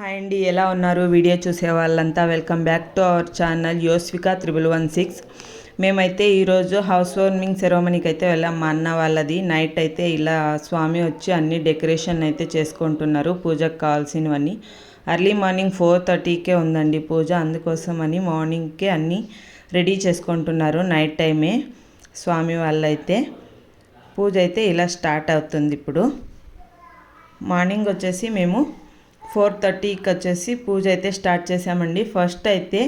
Hi అండి, ఎలా ఉన్నారు? వీడియో చూసే వాళ్ళంతా welcome back to our channel Yoswika 1116. మేమైతే ఈరోజు హౌస్ వార్మింగ్ సెరమనీకి అయితే వెళ్ళాం. మా అన్న వాళ్ళది నైట్ అయితే ఇలా స్వామి వచ్చి అన్ని డెకరేషన్ అయితే చేసుకుంటున్నారు, పూజకు కావాల్సినవన్నీ. అర్లీ మార్నింగ్ 4:30కే ఉందండి పూజ, అందుకోసమని మార్నింగ్కే అన్నీ రెడీ చేసుకుంటున్నారు. నైట్ టైమే స్వామి వాళ్ళైతే పూజ అయితే ఇలా స్టార్ట్ అవుతుంది. ఇప్పుడు మార్నింగ్ వచ్చేసి మేము 4:30కి వచ్చేసి పూజ అయితే స్టార్ట్ చేసామండి. ఫస్ట్ అయితే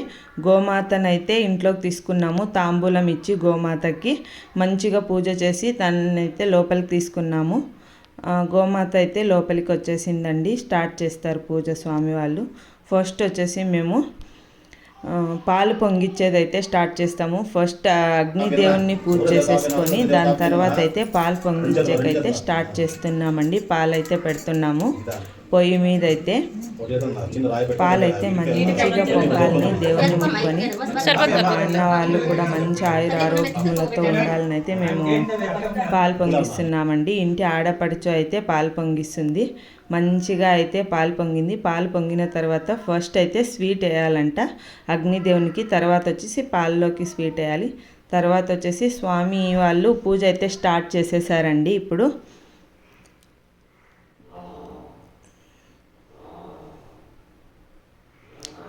గోమాతనైతే ఇంట్లోకి తీసుకున్నాము, తాంబూలం ఇచ్చి గోమాతకి మంచిగా పూజ చేసి తనైతే లోపలికి తీసుకున్నాము. గోమాత అయితే లోపలికి వచ్చేసిందండి. స్టార్ట్ చేస్తారు పూజ స్వామి వాళ్ళు. ఫస్ట్ వచ్చేసి మేము పాలు పొంగిచ్చేది అయితే స్టార్ట్ చేస్తాము. ఫస్ట్ అగ్నిదేవుణ్ణి పూజ చేసేసుకొని దాని తర్వాత అయితే పాలు పొంగిచ్చేకైతే స్టార్ట్ చేస్తున్నామండి. పాలు అయితే పెడుతున్నాము పొయ్యి మీద. అయితే పాలైతే మంచిగా పొంగాలని దేవుని ముక్కొని అన్న వాళ్ళు కూడా మంచి ఆయుర ఆరోగ్యములతో ఉండాలని అయితే మేము పాలు పొంగిస్తున్నామండి. ఇంటి ఆడపడుచు అయితే పాలు పొంగిస్తుంది. మంచిగా అయితే పాలు పొంగింది. పాలు పొంగిన తర్వాత ఫస్ట్ అయితే స్వీట్ వేయాలంట అగ్నిదేవునికి, తర్వాత వచ్చేసి పాలలోకి స్వీట్ వేయాలి. తర్వాత వచ్చేసి స్వామి వాళ్ళు పూజ అయితే స్టార్ట్ చేసేసారండి. ఇప్పుడు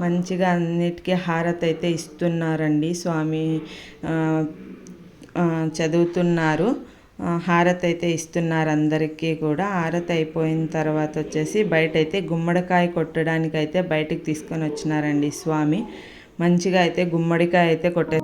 మంచిగా అన్నిటికీ హారతి అయితే ఇస్తున్నారండి. స్వామి చదువుతున్నారు, హారతి అయితే ఇస్తున్నారు అందరికీ కూడా. హారతి అయిపోయిన తర్వాత వచ్చేసి బయట అయితే గుమ్మడికాయ కొట్టడానికి అయితే బయటికి తీసుకొని వచ్చినారండి స్వామి. మంచిగా అయితే గుమ్మడికాయ అయితే కొట్టే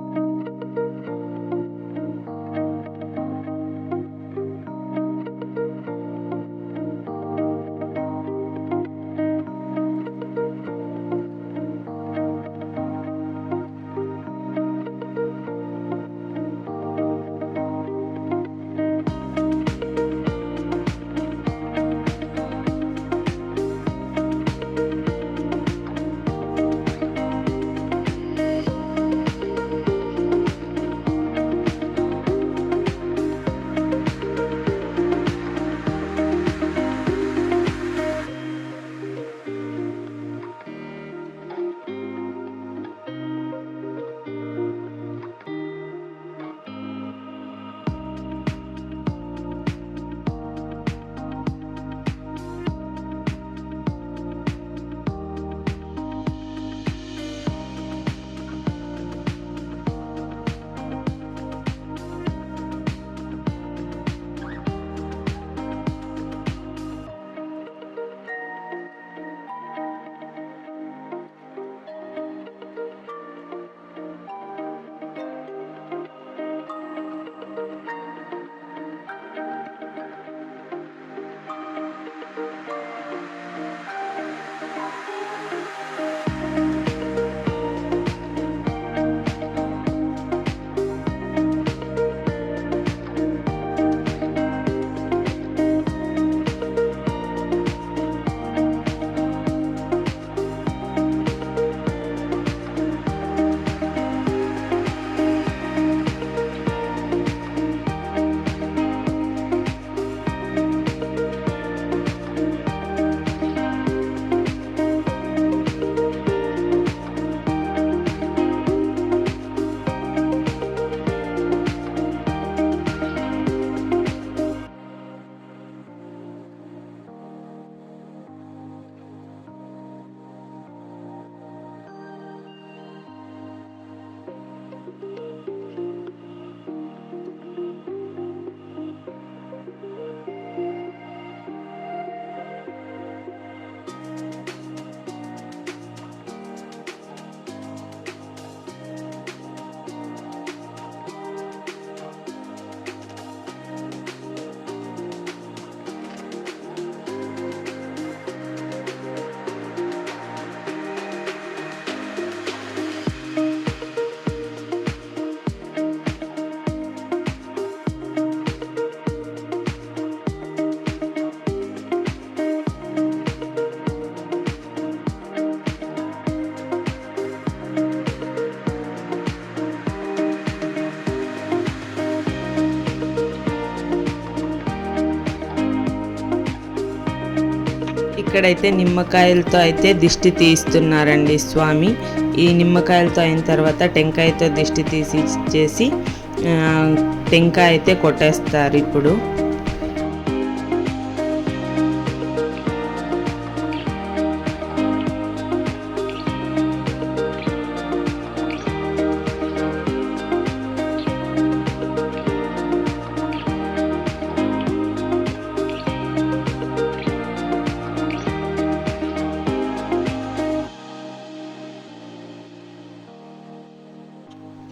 ఇక్కడైతే నిమ్మకాయలతో అయితే దిష్టి తీస్తున్నారండి స్వామి. ఈ నిమ్మకాయలతో అయిన తర్వాత టెంకాయతో దిష్టి చేసి టెంకాయ అయితే కొట్టేస్తారు. ఇప్పుడు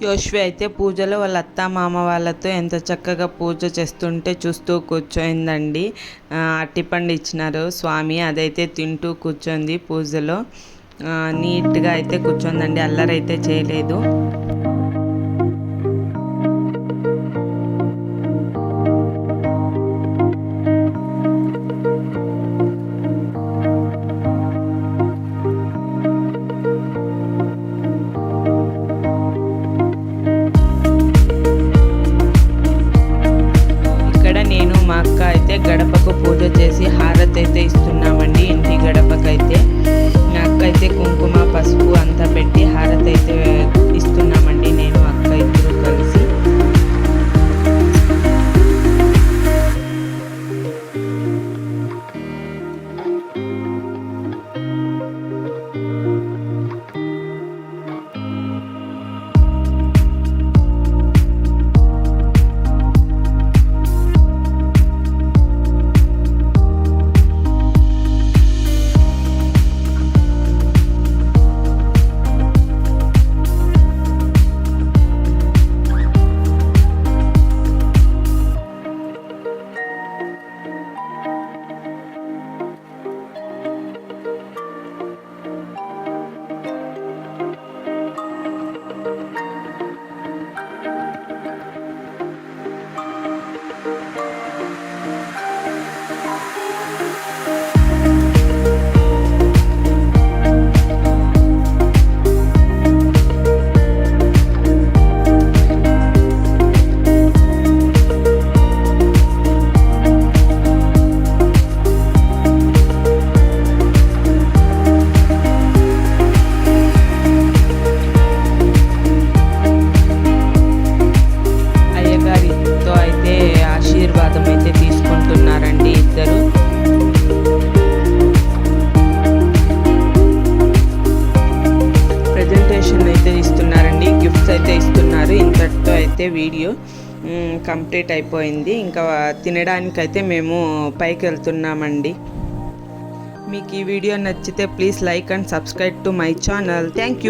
యోశ్వి అయితే పూజలో వాళ్ళ అత్త మామ వాళ్ళతో ఎంత చక్కగా పూజ చేస్తుంటే చూస్తూ కూర్చోయిందండి. అట్టిపండు ఇచ్చినారు స్వామి, అదైతే తింటూ కూర్చోంది. పూజలో నీట్గా అయితే కూర్చోందండి, అల్లరైతే చేయలేదు. గడపకు పూజ చేసి హారతి అయితే ఇస్తున్నామండి. ఇంటి గడపకైతే అక్క అయితే కుంకుమ పసుపు అంతా పెట్టి హారతి అయితే ఇస్తున్నామండి, నేను అక్క ఇద్దరు కలిసి. వీడియో కంప్లీట్ అయిపోయింది. ఇంకా తినడానికైతే మేము పైకి వెళ్తున్నామండి. మీకు ఈ వీడియో నచ్చితే please like and subscribe to my channel. Thank you.